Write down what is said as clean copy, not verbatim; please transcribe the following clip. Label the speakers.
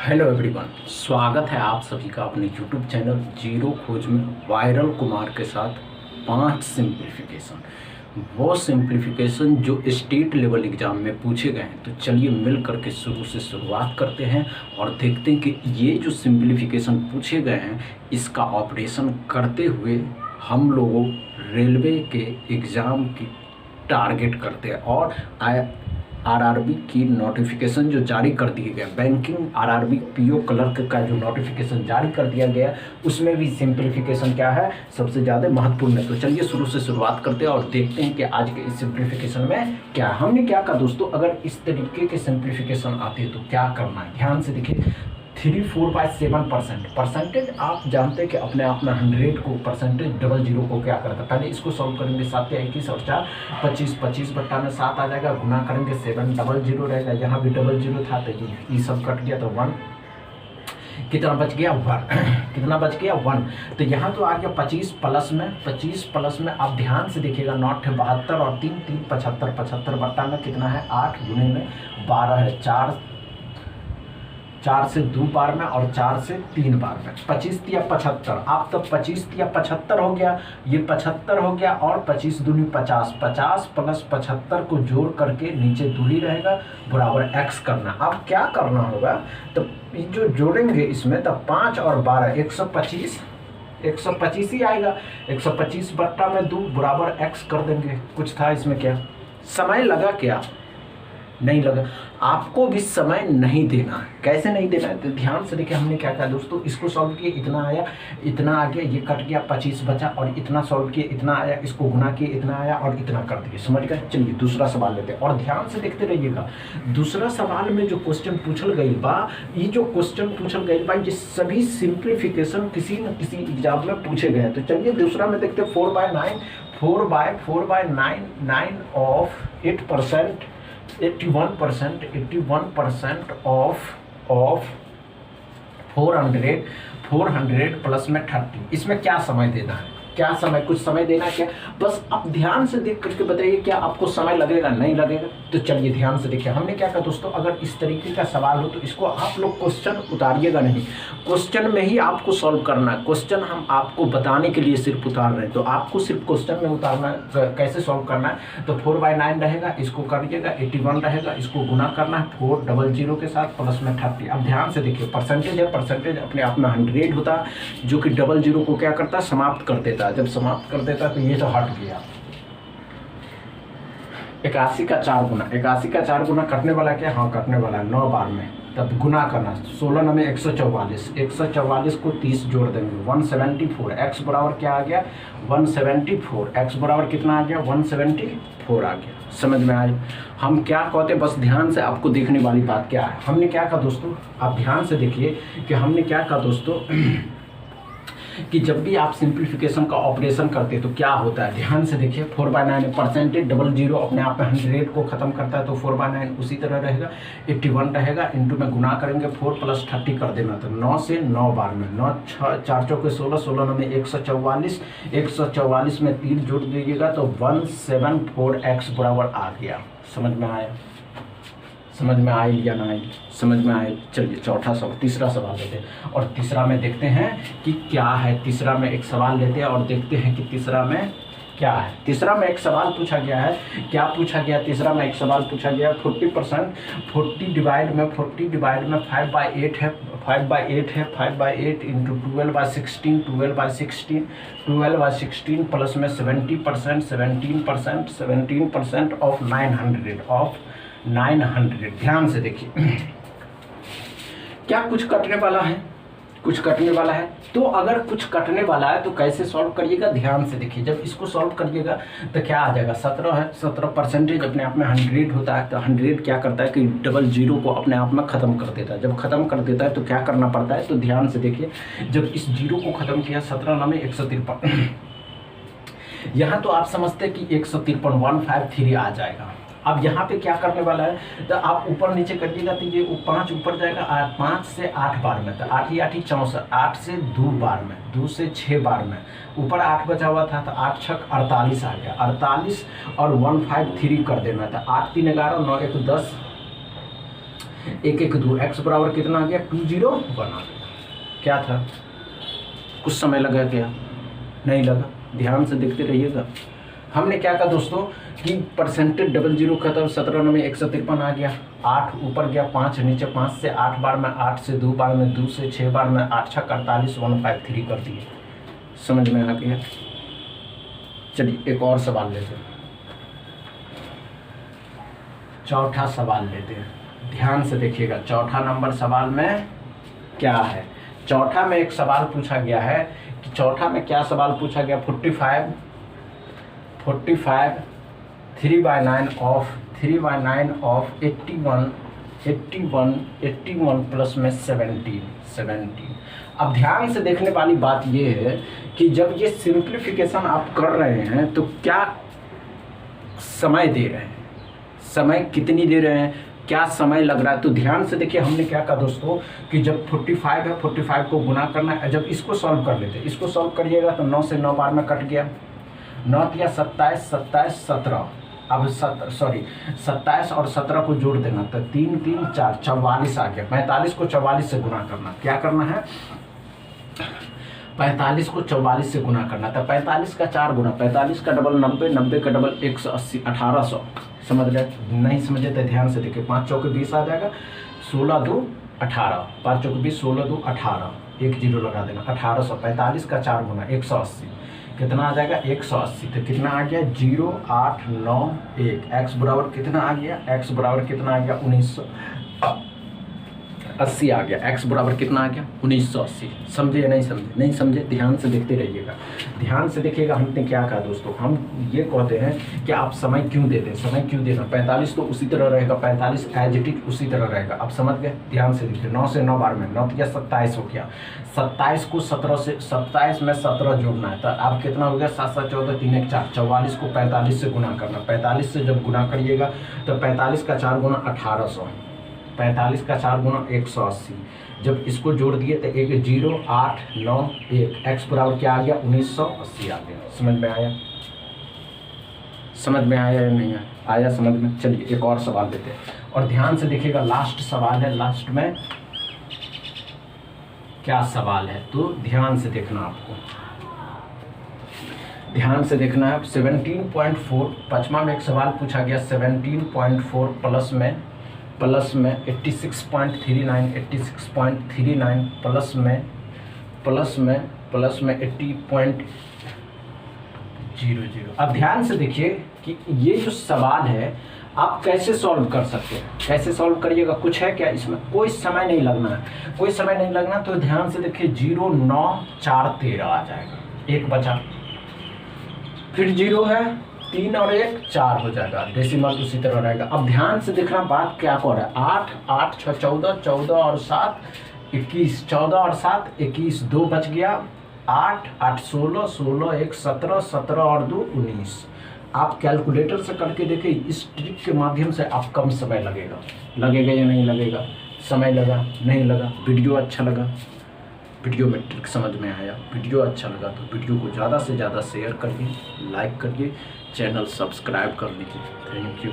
Speaker 1: Hello everyone, स्वागत है आप सभी का अपने यूट्यूब चैनल जीरो खोज में वायरल कुमार के साथ 5 सिंप्लीफिकेशन। वो सिंप्लीफिकेशन जो स्टेट लेवल एग्ज़ाम में पूछे गए हैं। तो चलिए मिल करके शुरू से शुरुआत करते हैं और देखते हैं कि ये जो सिंप्लीफिकेशन पूछे गए हैं इसका ऑपरेशन करते हुए हम लोगों रेलवे के एग्ज़ाम की टारगेट करते हैं और आरआरबी की नोटिफिकेशन जो जारी कर दिए गए, बैंकिंग आरआरबी पीओ क्लर्क का जो नोटिफिकेशन जारी कर दिया गया उसमें भी सिंप्लीफिकेशन क्या है सबसे ज़्यादा महत्वपूर्ण है। तो चलिए शुरू से शुरुआत करते हैं और देखते हैं कि आज के इस सिंप्लीफिकेशन में क्या हमने क्या कहा। दोस्तों, अगर इस तरीके के सिंप्लीफिकेशन आते हैं तो क्या करना है, ध्यान से देखिए। 3/4/7% परसेंटेज आप जानते हैं कि अपने आप में 100 को परसेंटेज डबल जीरो को क्या करता है। पहले इसको सॉल्व करेंगे, 7 या 21 और 4 25, 25 बट्टा में 7 आ जाएगा, गुना करेंगे 7 डबल जीरो रहेगा, यहाँ भी डबल जीरो था तो ये सब कट गया तो 1 कितना बच गया 1 कितना बच गया 1। तो यहाँ तो आ गया 25 प्लस में आप ध्यान से देखिएगा, 9 है 72 और 3 3 75, 75 बट्टा में कितना है 8 गुने में 12 है, 4 से 2 बार में और 4 से 3 बार में 25 या 75। आप तब 25 या 75 हो गया, ये 75 हो गया और 25 दूनी 50, 50 प्लस 75 को जोड़ करके नीचे दूरी रहेगा बराबर x करना। अब क्या करना होगा, तो जो जोड़ेंगे इसमें तब 5 और 12 125 ही आएगा। 125 बट्टा में 2 बराबर x कर देंगे। कुछ था इसमें क्या, समय लगा क्या, नहीं लगा। आपको भी समय नहीं देना है। कैसे नहीं देना है तो ध्यान से देखिए, हमने क्या कहा दोस्तों, इसको सॉल्व किए इतना आया, इतना आ गया, ये कट गया 25 बचा और इतना सॉल्व किए इतना आया, इसको गुना किए इतना आया और इतना कर दिए। समझ गए। चलिए दूसरा सवाल लेते हैं और ध्यान से देखते रहिएगा। दूसरा सवाल में जो क्वेश्चन पूछल गई बा, ये जो क्वेश्चन पूछल गई बा ये सभी सिंप्लीफिकेशन किसी न किसी एग्जाम में पूछे गए हैं। तो चलिए दूसरा में देखते हैं 4/9 9 ऑफ 8%, 81% ऑफ 400 प्लस में 30। इसमें क्या समय देना है, क्या समय, कुछ समय देना है क्या, बस आप ध्यान से देख करके बताइए क्या आपको समय लगेगा नहीं लगेगा। तो चलिए ध्यान से देखिए, हमने क्या कहा दोस्तों, अगर इस तरीके का सवाल हो तो इसको आप लोग क्वेश्चन उतारिएगा नहीं, क्वेश्चन में ही आपको सॉल्व करना है। क्वेश्चन हम आपको बताने के लिए सिर्फ उतार रहे हैं, तो आपको सिर्फ क्वेश्चन में उतारना है, कैसे सॉल्व करना है। तो 4/9 रहेगा, इसको करिएगा, 81 रहेगा, इसको गुना करना है 400 के साथ प्लस में 30। अब ध्यान से देखिए, परसेंटेज है, परसेंटेज अपने आप में 100 होता है जो कि डबल जीरो को क्या करता है, समाप्त कर देता है। जब समाप्त कर देता है तो ये तो हट गया। 81 का 4 गुना, 81 का 4 गुना कटने वाला क्या, हाँ कटने वाला है 9 बार में, तब गुना करना 16 में 144 को 30 जोड़ देंगे 174। x बराबर क्या आ गया 174, x बराबर कितना आ गया 174 आ गया। समझ में आए हम क्या कहते हैं, बस ध्यान से आपको देखने वाली बात क्या है। हमने क्या कहा दोस्तों, आप ध्यान से देखिए कि हमने क्या कहा दोस्तों कि जब भी आप सिंप्लीफिकेशन का ऑपरेशन करते हैं तो क्या होता है, ध्यान से देखिए। 4/9 परसेंटेज डबल जीरो अपने आप में 100 को खत्म करता है, तो 4/9 उसी तरह रहेगा, 81 रहेगा, इंटू में गुना करेंगे 4 प्लस 30 कर देना। तो 9 से 9 बार में 9 4 चौके 16, 16 में 144, 144 में 3 जोड़ दीजिएगा तो 174x बराबर आ गया। समझ में आया, समझ में आई या ना आई, समझ में आए। चलिए चौथा सवाल, तीसरा सवाल लेते हैं और तीसरा में देखते हैं कि क्या है। तीसरा में एक सवाल लेते हैं और देखते हैं कि तीसरा में क्या है। तीसरा में एक सवाल पूछा गया है, क्या पूछा गया, तीसरा में एक सवाल पूछा गया 40%, 40 डिवाइड में 5/8 है, 5/8 इंटू 12/16, 12/16 प्लस में 17% ऑफ 900। ध्यान से देखिए क्या कुछ कटने वाला है, कुछ कटने वाला है। तो अगर कुछ कटने वाला है तो कैसे सॉल्व करिएगा, ध्यान से देखिए। जब इसको सॉल्व करिएगा तो क्या आ जाएगा 17 है, 17 परसेंटेज अपने आप में 100 होता है। तो 100 क्या करता है कि डबल जीरो को अपने आप में ख़त्म कर देता है। जब ख़त्म कर देता है तो क्या करना पड़ता है, तो ध्यान से देखिए, जब इस जीरो को ख़त्म किया 17 में 153, यहाँ तो आप समझते हैं कि 153 153 आ जाएगा। अब यहाँ पे क्या करने वाला है, तो आप ऊपर नीचे करिएगा तो ये 5 ऊपर जाएगा, 5 से 8 बार में, तो 8 ही 8 ही 64, 8 से 2 बार में, 2 से 6 बार में, ऊपर 8 बचा हुआ था तो 8 छक 48 आ गया, 48 और 153 कर देना था। 8 3 11 9 1 10, 1 1 2, x बराबर कितना आ गया 201 आ गया। क्या था, कुछ समय लगा क्या, नहीं लगा, ध्यान से देखते रहिएगा। हमने क्या कहा दोस्तों कि परसेंटेज 00 खत्म, 17 में 153 आ गया, 8 ऊपर गया, 5 नीचे, 5 से 8 बार में 8 से 2 बार में 2 से 6 बार में 8 6 48 153 कर दिए। समझ में आ गया। चलिए एक और सवाल लेते हैं, चौथा सवाल लेते हैं, ध्यान से देखिएगा। चौथा नंबर सवाल में क्या है, चौथा में एक सवाल पूछा गया है कि चौथा में क्या सवाल पूछा गया, 45 3/9 ऑफ 81 प्लस में 17। अब ध्यान से देखने वाली बात ये है कि जब ये सिंप्लीफिकेशन आप कर रहे हैं तो क्या समय दे रहे हैं, समय कितनी दे रहे हैं, क्या समय लग रहा है। तो ध्यान से देखिए, हमने क्या कहा दोस्तों कि जब 45 है 45 को गुना करना है। जब इसको सॉल्व कर लेते हैं, इसको सॉल्व करिएगा तो 9 से 9 बार में कट गया, 9 या 27 27 17, अब 27 और 17 को जोड़ देना तो 3 3 4 44 आ गया। 45 को 44 से गुना करना, क्या करना है 45 को 44 से गुना करना था। 45 का 4 गुना, 45 का डबल 90, 90 का डबल 180, 1800। समझ गए, नहीं समझे तो ध्यान से देखिए। 5 चौके 20 आ जाएगा, 16 2 18, 5 चौके 20, 16 2 18, 1 0 लगा देना, 1800। 45 का 4 गुना 180, कितना आ जाएगा 180। तो कितना आ गया 0 8 9 1। एक्स बराबर कितना आ गया, एक्स बराबर कितना आ गया 1980 आ गया। एक्स बराबर कितना आ गया 1980। समझे या नहीं समझे, नहीं समझे ध्यान से देखते रहिएगा, ध्यान से देखिएगा। हमने क्या कहा दोस्तों, हम ये कहते हैं कि आप समय क्यों देते हैं, समय क्यों देना। 45 तो उसी तरह रहेगा, 45 एज इट इज उसी तरह रहेगा। अब समझ गए, ध्यान से देखिए। 9 से 9 बार में 9 या 27 हो गया, 27 को 17 से, 27 में 17 जोड़ना है तो अब कितना हो गया 7 7 14 3 1 4। 44 को 45 से गुना करना, 45 से जब गुना करिएगा तो 45 का 4 गुना 1800, 45 का 4 गुना 180। जब इसको जोड़ दिए तो 1 0 8 9 1। एक्स बराबर क्या आ गया 1980 आ गया। समझ में आया, समझ में आया या नहीं आया समझ में। चलिए एक और सवाल देते हैं और ध्यान से देखिएगा। लास्ट सवाल है, लास्ट में क्या सवाल है तो ध्यान से देखना, आपको ध्यान से देखना है। 17.4 5वां में एक सवाल पूछा गया 17.4 प्लस में 86.39 प्लस में 80.00। अब ध्यान से देखिए कि ये जो सवाल है आप कैसे सॉल्व कर सकते हैं, कैसे सॉल्व करिएगा। कुछ है क्या इसमें, कोई समय नहीं लगना है, कोई समय नहीं लगना। तो ध्यान से देखिए 0 9 4 13 आ जाएगा, 1 बचा, फिर 0 है 3 और 1 4 हो जाएगा, डेसिमल उसी तरह रहेगा। अब ध्यान से देखना बात क्या हो रहा है। 8 8 6 14, 14 और 7 21, 14 और 7 21, 2 बच गया, 8 8 16, 16 1 17, 17 और 2 19। आप कैलकुलेटर से करके देखिए, इस ट्रिक के माध्यम से आप कम समय लगेगा, लगेगा या नहीं लगेगा, समय लगा नहीं लगा। वीडियो अच्छा लगा, वीडियो में ट्रिक समझ में आया, वीडियो अच्छा लगा तो वीडियो को ज़्यादा से ज़्यादा शेयर करिए, लाइक करिए, चैनल सब्सक्राइब कर लीजिए। Thank you.